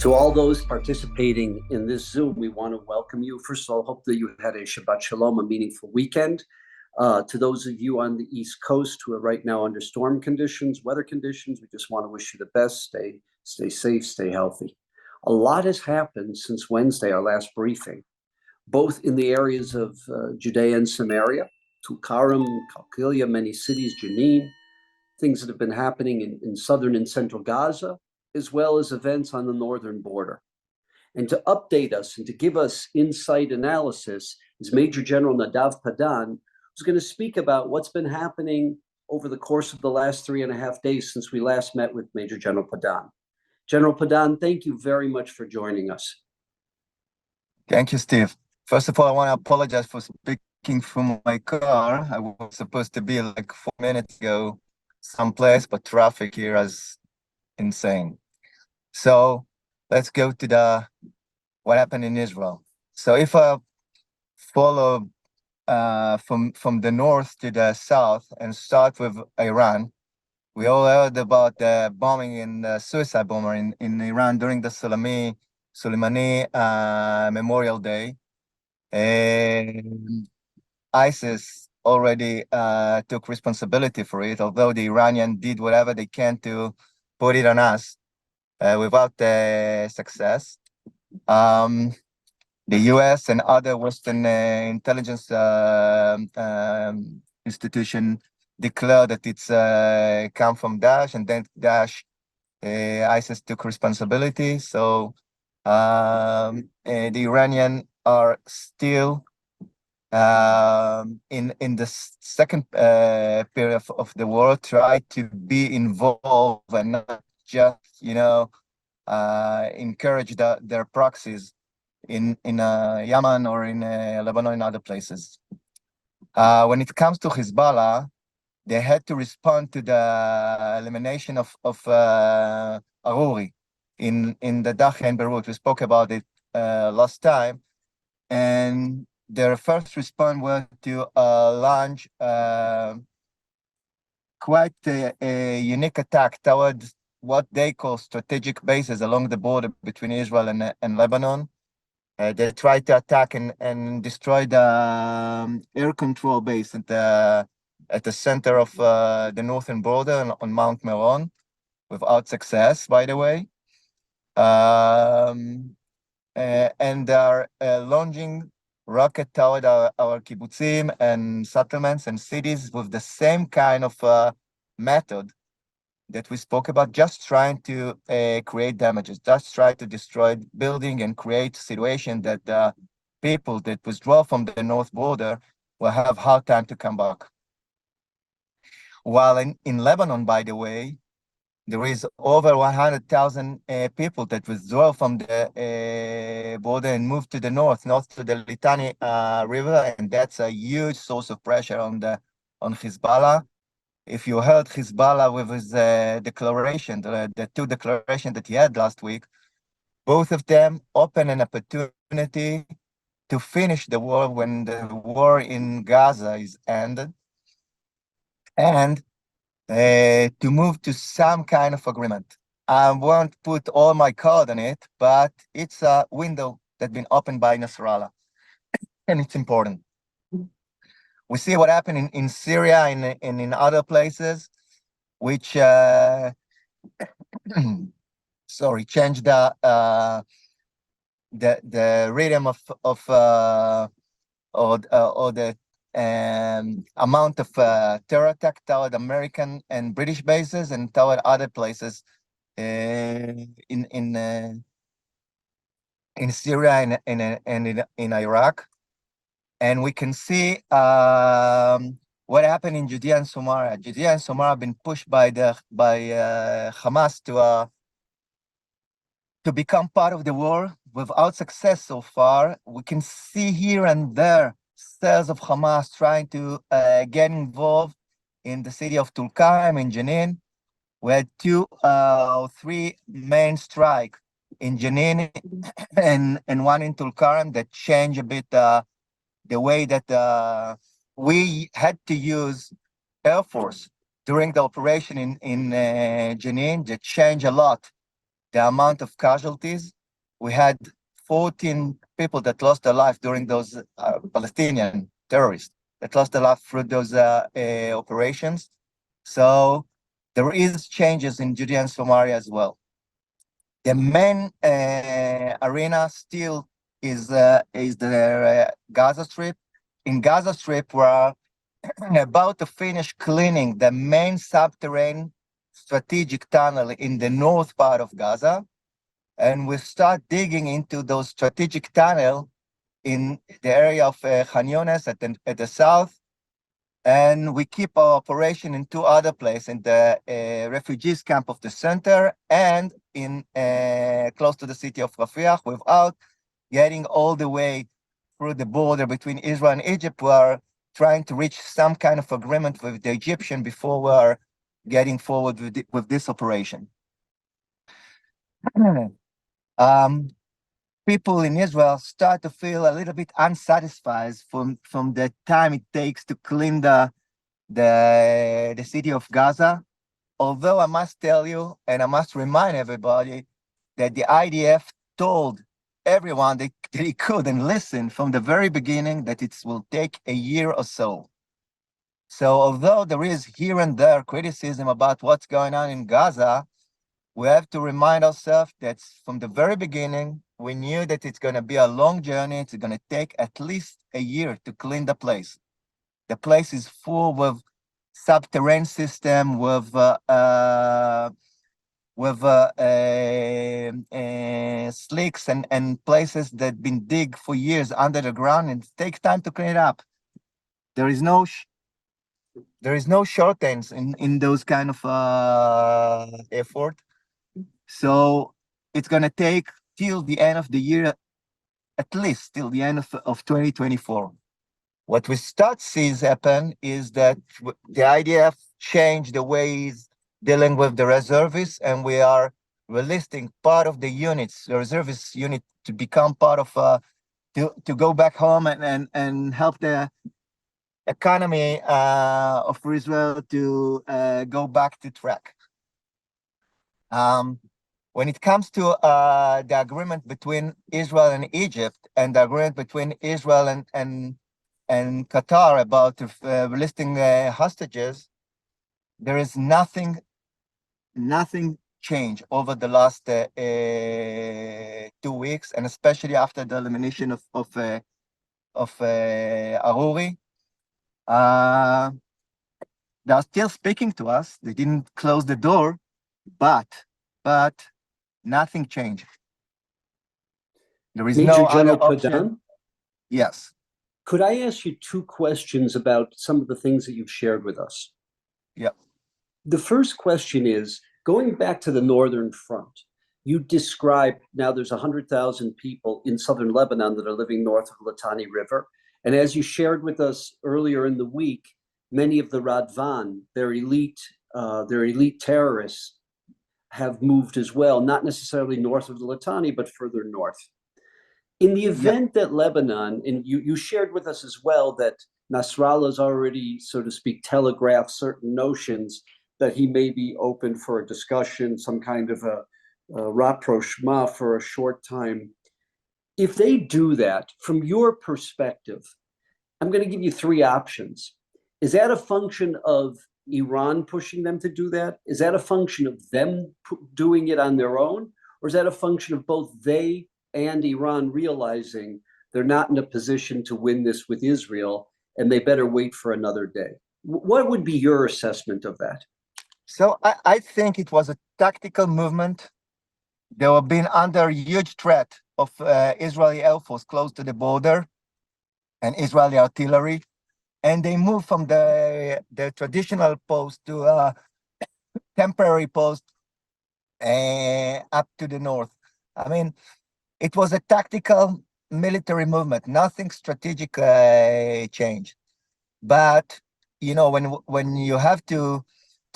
To all those participating in this Zoom, we want to welcome you. First of all, hope that you had a Shabbat Shalom, a meaningful weekend. To those of you on the East Coast who are right now under storm conditions, weather conditions, we just want to wish you the best. Stay safe, stay healthy. A lot has happened since Wednesday, our last briefing, both in the areas of Judea and Samaria, Tulkarem, Qalqilia, many cities, Jenin, things that have been happening in southern and central Gaza, as well as events on the northern border. And to update us and to give us insight analysis is Major General Nadav Padan, who's going to speak about what's been happening over the course of the last 3.5 days since we last met with Major General Padan. General Padan, thank you very much for joining us. Thank you, Steve. First of all, I want to apologize for speaking from my car. I was supposed to be like 4 minutes ago someplace, but traffic here is insane. So let's go to what happened in Israel. So if I follow from the north to the south and start with Iran, we all heard about the bombing and the suicide bomber in Iran during the Soleimani Memorial Day. ISIS already took responsibility for it, although the Iranian did whatever they can to put it on us without success. The US and other Western intelligence institution declared that it's come from Daesh, and then Daesh, ISIS took responsibility. So the Iranian are still in the second period of the war, try to be involved and not just encourage their proxies in Yemen or in Lebanon and other places. When it comes to Hezbollah, they had to respond to the elimination of Aruri in the Dach and Beirut. We spoke about it last time, and their first response was to launch quite a unique attack towards what they call strategic bases along the border between Israel and Lebanon. They tried to attack and destroy the air control base at the center of the northern border on Mount Meron, without success, by the way. And they are launching rocket toward our kibbutzim and settlements and cities with the same kind of method that we spoke about, just trying to create damages, just try to destroy building and create a situation that the people that withdraw from the north border will have hard time to come back. While in Lebanon, by the way, there is over 100,000 people that withdraw from the border and move to the north to the Litani River, and that's a huge source of pressure on Hezbollah. If you heard Hezbollah with his declaration, the two declarations that he had last week, both of them open an opportunity to finish the war when the war in Gaza is ended, and to move to some kind of agreement. I won't put all my card on it, but it's a window that's been opened by Nasrallah, and it's important. We see what happened in Syria and in other places, which changed the rhythm or the amount of terror attack toward American and British bases and toward other places in Syria and in Iraq. And we can see what happened in Judea and Samaria. Judea and Samaria have been pushed by Hamas to become part of the war without success so far. We can see here and there cells of Hamas trying to get involved in the city of Tulkarem in Jenin. We had 2 or 3 main strikes in Jenin and one in Tulkarem that changed a bit the way that we had to use Air Force during the operation in Jenin. That changed a lot the amount of casualties. We had 14 people that lost their life during those Palestinian terrorists that lost their life through those operations. So there is changes in Judea and Samaria as well. The main arena still is the Gaza Strip. In Gaza Strip, we're about to finish cleaning the main subterranean strategic tunnel in the north part of Gaza, and we start digging into those strategic tunnel in the area of Khan Younis at the south, and we keep our operation in two other places, in the refugees camp of the center and in close to the city of Rafiah, without getting all the way through the border between Israel and Egypt. We are trying to reach some kind of agreement with the Egyptian before we are getting forward with this operation. People in Israel start to feel a little bit unsatisfied from the time it takes to clean the city of Gaza. Although I must tell you, and I must remind everybody, that the IDF told everyone that they couldn't listen from the very beginning that it will take a year or so. So although there is here and there criticism about what's going on in Gaza, we have to remind ourselves that from the very beginning, we knew that it's going to be a long journey. It's going to take at least a year to clean the place. The place is full with subterranean system, with slicks and places that been digged for years under the ground, and it takes time to clean it up. There is no shortage in those kind of effort. So it's going to take till the end of the year, at least till the end of 2024. What we start sees happen is that the IDF changed the ways dealing with the reservists, and we are releasing part of the units, the reservist unit, to become part of, to go back home and help the economy of Israel to go back to track. When it comes to the agreement between Israel and Egypt, and the agreement between Israel and Qatar about releasing hostages, there is nothing changed over the last 2 weeks, and especially after the elimination of Aruri. They are still speaking to us. They didn't close the door, but nothing changed. There is Major no General other option. Padan? Yes. Could I ask you two questions about some of the things that you've shared with us? Yeah. The first question is, going back to the northern front, you described now there's 100,000 people in southern Lebanon that are living north of the Litani River. And as you shared with us earlier in the week, many of the Radvan, their elite terrorists, have moved as well, not necessarily north of the Litani, but further north. In the event that Lebanon, and you shared with us as well that Nasrallah's already, so to speak, telegraphed certain notions that he may be open for a discussion, some kind of a rapprochement for a short time. If they do that, from your perspective, I'm going to give you three options. Is that a function of Iran pushing them to do that? Is that a function of them doing it on their own? Or is that a function of both they and Iran realizing they're not in a position to win this with Israel and they better wait for another day? What would be your assessment of that? So I think it was a tactical movement. They were being under huge threat of Israeli Air Force close to the border and Israeli artillery. And they moved from the traditional post to a temporary post up to the north. I mean, it was a tactical military movement, nothing strategic change. But, you know, when you have to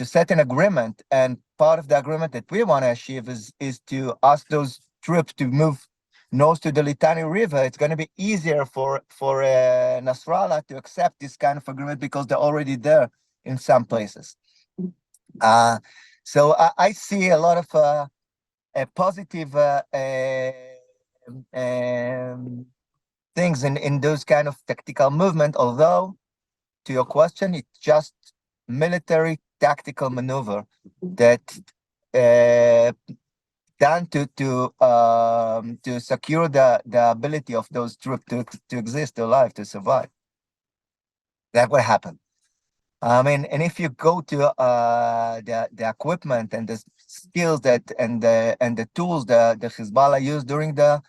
set an agreement, and part of the agreement that we want to achieve is to ask those troops to move north to the Litani River, it's going to be easier for Nasrallah to accept this kind of agreement because they're already there in some places. So I see a lot of positive um, things in those kind of tactical movement, although to your question, it's just military tactical maneuver that done to secure the ability of those troops to exist alive, to survive. That will happen. I mean, and if you go to the equipment and the skills that and the tools the Hezbollah used during the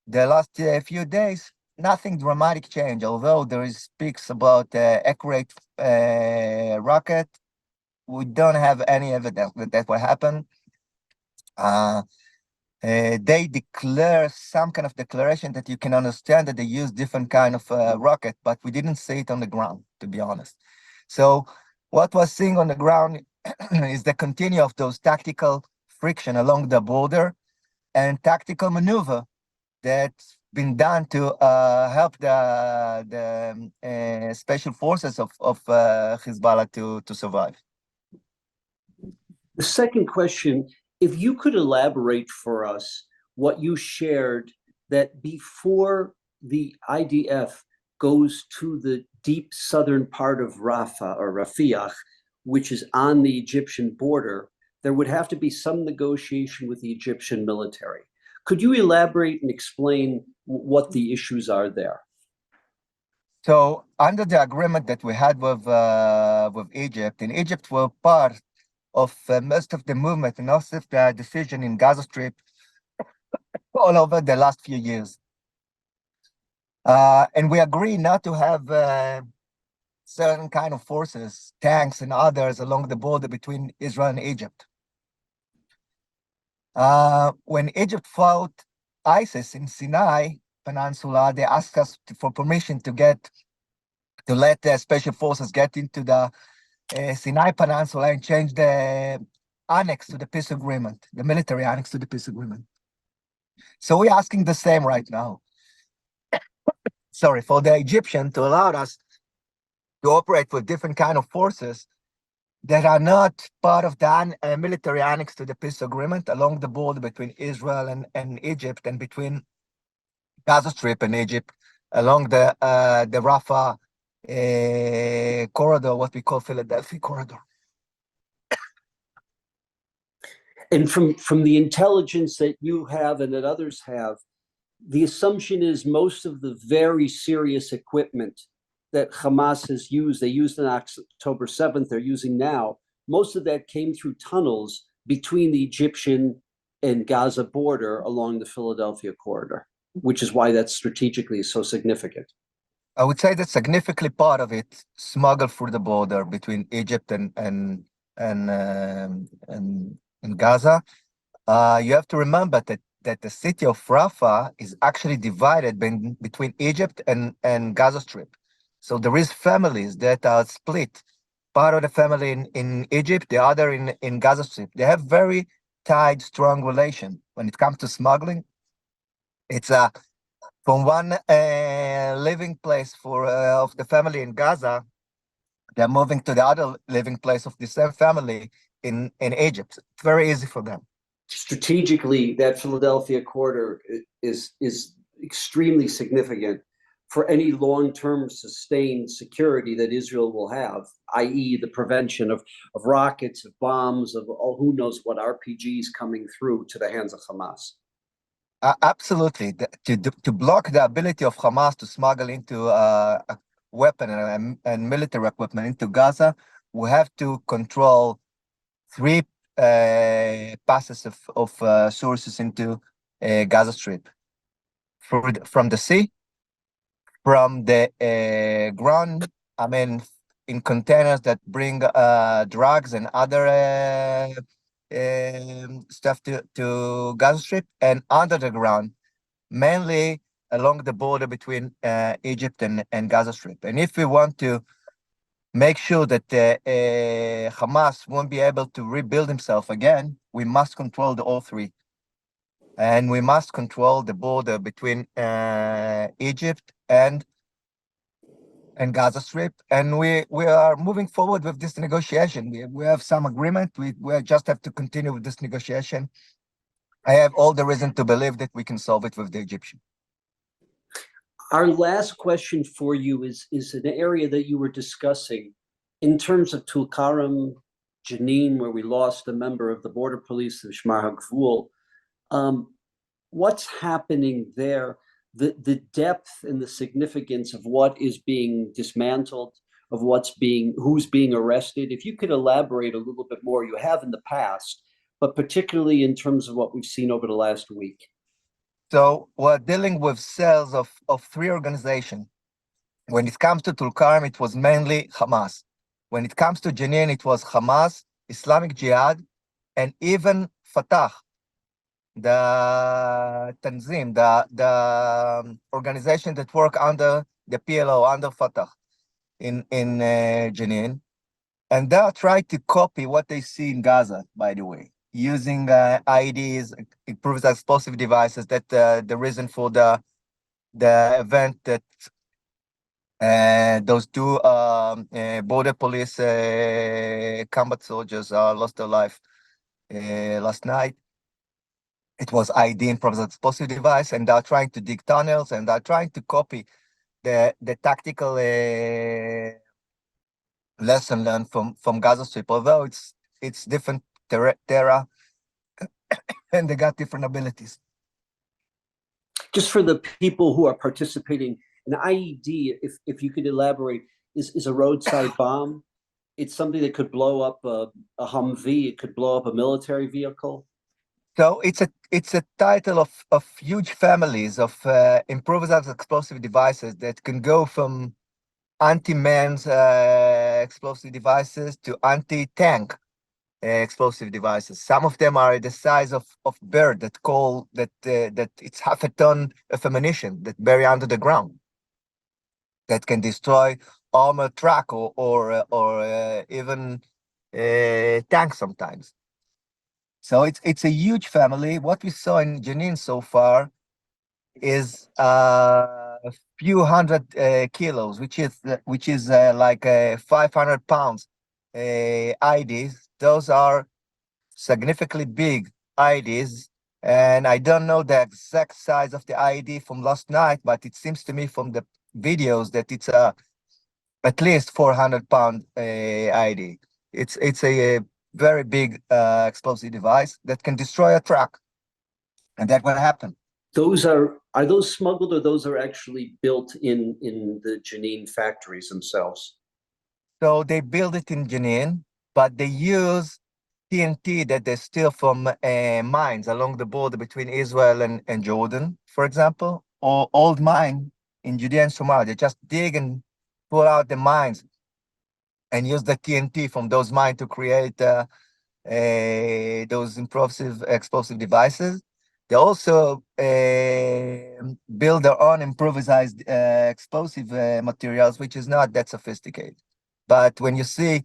last few days, nothing dramatic change. Although there is speaks about accurate rocket, we don't have any evidence that will happen. They declare some kind of declaration that you can understand that they use different kind of rocket, but we didn't see it on the ground, to be honest. So what we're seeing on the ground is the continue of those tactical friction along the border and tactical maneuver that's been done to help the special forces of Hezbollah to survive. The second question, if you could elaborate for us what you shared, that before the IDF goes to the deep southern part of Rafah or Rafiah, which is on the Egyptian border, there would have to be some negotiation with the Egyptian military. Could you elaborate and explain what the issues are there? So under the agreement that we had with Egypt, and Egypt were part of most of the movement and most of the decision in Gaza Strip all over the last few years. And we agree not to have certain kind of forces, tanks and others along the border between Israel and Egypt. When Egypt fought ISIS in Sinai Peninsula, they asked us for permission to let the special forces get into the Sinai Peninsula and change the annex to the peace agreement, the military annex to the peace agreement. So we're asking the same right now. Sorry, for the Egyptian to allow us to operate with different kind of forces that are not part of the military annex to the peace agreement along the border between Israel and Egypt, and between Gaza Strip and Egypt along the Rafah corridor, what we call Philadelphia corridor. And from the intelligence that you have and that others have, the assumption is most of the very serious equipment that Hamas has used, they used on October 7th, they're using now, most of that came through tunnels between the Egyptian and Gaza border along the Philadelphia corridor, which is why that's strategically so significant. I would say that significantly part of it smuggled through the border between Egypt and Gaza. You have to remember that the city of Rafah is actually divided between Egypt and Gaza Strip. So there is families that are split. Part of the family in Egypt, the other in Gaza Strip. They have very tight, strong relation. When it comes to smuggling, it's from one living place of the family in Gaza, they're moving to the other living place of the same family in Egypt. It's very easy for them. Strategically, that Philadelphia corridor is extremely significant for any long-term sustained security that Israel will have, i.e. the prevention of rockets, of bombs, of who knows what RPGs coming through to the hands of Hamas. Absolutely. To block the ability of Hamas to smuggle into a weapon and military equipment into Gaza, we have to control three passes of sources into Gaza Strip. From the sea, from the ground, I mean, in containers that bring drugs and other stuff to Gaza Strip, and under the ground, mainly along the border between Egypt and Gaza Strip. And if we want to make sure that Hamas won't be able to rebuild himself again, we must control all three. And we must control the border between Egypt and Gaza Strip. And we are moving forward with this negotiation. We have some agreement. We just have to continue with this negotiation I have all the reason to believe that we can solve it with the Egyptian. Our last question for you is an area that you were discussing in terms of Tulkarem, Jenin, where we lost a member of the border police, the Shmar HaGvul. What's happening there? The depth and the significance of what is being dismantled, of who's being arrested. If you could elaborate a little bit more, you have in the past, but particularly in terms of what we've seen over the last week. So we're dealing with cells of three organizations. When it comes to Tulkarem, it was mainly Hamas. When it comes to Jenin, it was Hamas, Islamic Jihad, and even Fatah, the Tanzim, the organization that work under the PLO, under Fatah in Jenin. And they are trying to copy what they see in Gaza, by the way, using IEDs, improvised explosive devices. That the reason for the event that those two border police combat soldiers lost their life last night. It was ID improvised explosive device, and they're trying to dig tunnels, and they're trying to copy the tactical lesson learned from Gaza Strip, although it's different terra and they got different abilities. Just for the people who are participating, an IED, if you could elaborate, is a roadside bomb. It's something that could blow up a Humvee. It could blow up a military vehicle. So it's a title of huge families of improvised explosive devices that can go from anti-man's explosive devices to anti-tank explosive devices. Some of them are the size of bird that it's half a ton of ammunition that bury under the ground that can destroy armored truck or even tanks sometimes. So it's a huge family. What we saw in Jenin so far is a few hundred kilos, which is like 500 pounds IEDs. Those are significantly big IEDs, and I don't know the exact size of the IED from last night, but it seems to me from the videos that it's at least 400-pound IED. It's a very big explosive device that can destroy a truck, and that's what happened. Are those smuggled, or those are actually built in the Jenin factories themselves? So they build it in Jenin, but they use TNT that they steal from mines along the border between Israel and Jordan, for example, or old mine in Judea and Samaria. They just dig and pull out the mines and use the TNT from those mines to create those explosive devices. They also build their own improvised explosive materials, which is not that sophisticated. But when you see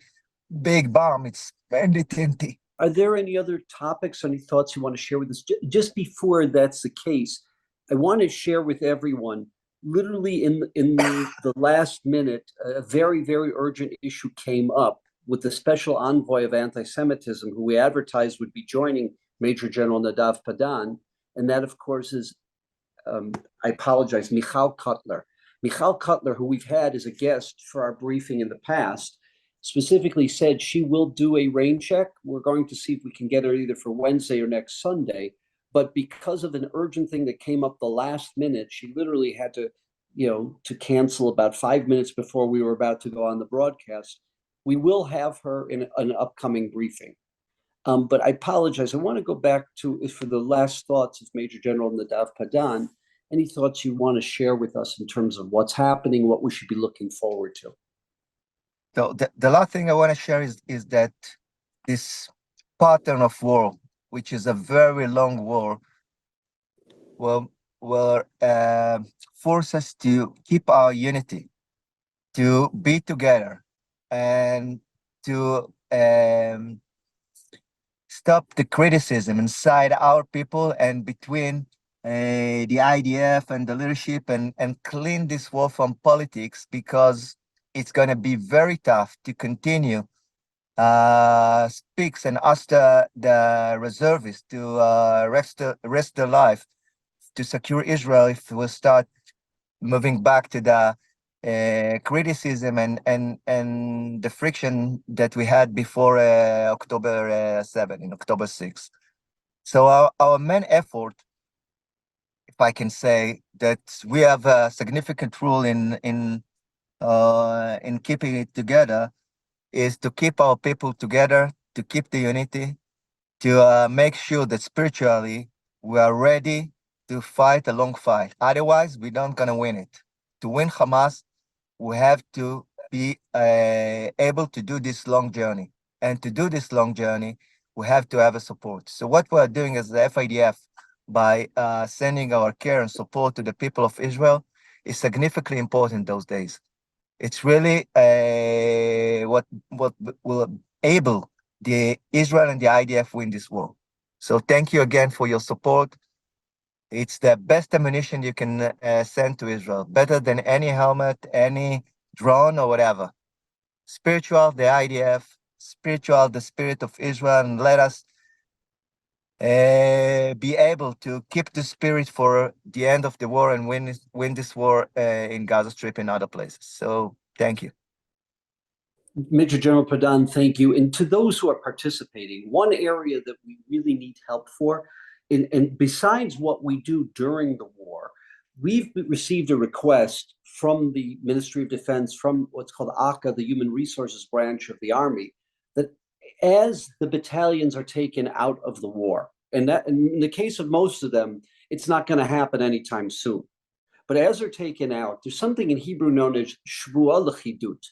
big bomb, it's mainly TNT. Are there any other topics, any thoughts you want to share with us? Just before that's the case, I want to share with everyone, literally in the last minute, a very, very urgent issue came up with the special envoy of anti-Semitism, who we advertised would be joining Major General Nadav Padan. And that, of course, is, I apologize, Michal Cutler. Michal Cutler, who we've had as a guest for our briefing in the past, specifically said she will do a rain check. We're going to see if we can get her either for Wednesday or next Sunday. But because of an urgent thing that came up the last minute, she literally had to, to cancel about 5 minutes before we were about to go on the broadcast. We will have her in an upcoming briefing. But I apologize. I want to go back to, for the last thoughts of Major General Nadav Padan. Any thoughts you want to share with us in terms of what's happening, what we should be looking forward to? So the last thing I want to share is that this pattern of war, which is a very long war, will force us to keep our unity, to be together, and to stop the criticism inside our people and between the IDF and the leadership, and clean this war from politics, because it's going to be very tough to continue speaks and asks the reservists to risk their life to secure Israel if we start moving back to the criticism and the friction that we had before October 7, in October 6. So our main effort, if I can say, that we have a significant role in keeping it together, is to keep our people together, to keep the unity, to make sure that spiritually we are ready to fight a long fight. Otherwise, we're not gonna win it. To win Hamas, we have to be able to do this long journey. And to do this long journey, we have to have a support. So what we're doing as the FIDF, by sending our care and support to the people of Israel, is significantly important those days. It's really what will able the Israel and the IDF win this war. So thank you again for your support. It's the best ammunition you can send to Israel, better than any helmet, any drone, or whatever. Spiritual, the IDF, spiritual, the spirit of Israel, and let us be able to keep the spirit for the end of the war and win this war in Gaza Strip and other places. So thank you. Major General Padan, thank you. And to those who are participating, one area that we really need help for, and besides what we do during the war, we've received a request from the Ministry of Defense, from what's called ACA, the Human Resources branch of the Army, that as the battalions are taken out of the war, and that in the case of most of them, it's not going to happen anytime soon. But as they're taken out, there's something in Hebrew known as Shvuah Lechidut.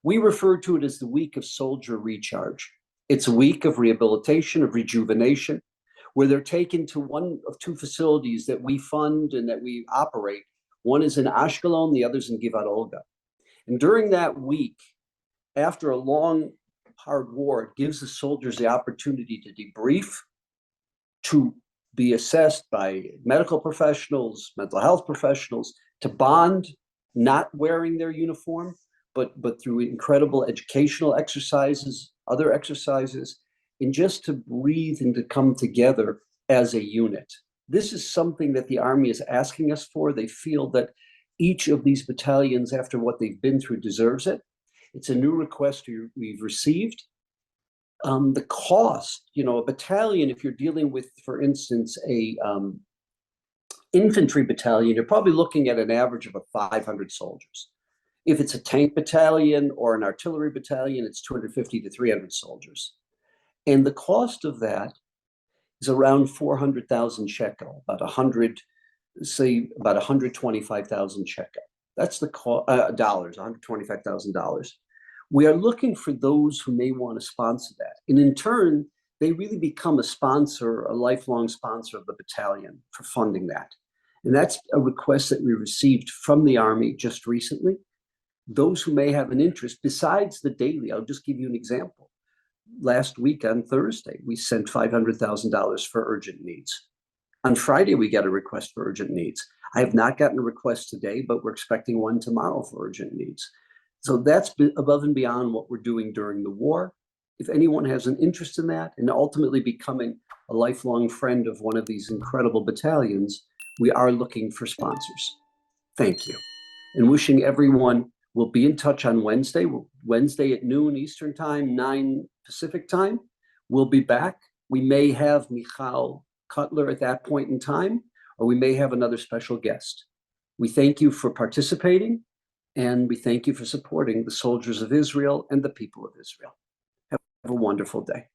We refer to it as the week of soldier recharge. It's a week of rehabilitation, of rejuvenation, where they're taken to one of two facilities that we fund and that we operate. One is in Ashkelon, the other's in Givat Olga. And during that week, after a long, hard war, it gives the soldiers the opportunity to debrief, to be assessed by medical professionals, mental health professionals, to bond, not wearing their uniform, but through incredible educational exercises, other exercises, and just to breathe and to come together as a unit. This is something that the Army is asking us for. They feel that each of these battalions, after what they've been through, deserves it. It's a new request we've received. The cost, a battalion, if you're dealing with, for instance, a infantry battalion, you're probably looking at an average of 500 soldiers. If it's a tank battalion or an artillery battalion, it's 250 to 300 soldiers. And the cost of that is around 400,000 shekel, about 125,000 shekel. That's the dollars, $125,000. We are looking for those who may want to sponsor that. And in turn, they really become a sponsor, a lifelong sponsor of the battalion for funding that. And that's a request that we received from the Army just recently. Those who may have an interest, besides the daily, I'll just give you an example. Last week on Thursday, we sent $500,000 for urgent needs. On Friday, we got a request for urgent needs. I have not gotten a request today, but we're expecting one tomorrow for urgent needs. So that's above and beyond what we're doing during the war. If anyone has an interest in that and ultimately becoming a lifelong friend of one of these incredible battalions, we are looking for sponsors. Thank you. And wishing everyone. We'll be in touch on Wednesday. Wednesday at noon Eastern Time, 9 Pacific Time. We'll be back. We may have Michal Cutler at that point in time, or we may have another special guest. We thank you for participating, and we thank you for supporting the soldiers of Israel and the people of Israel. Have a wonderful day.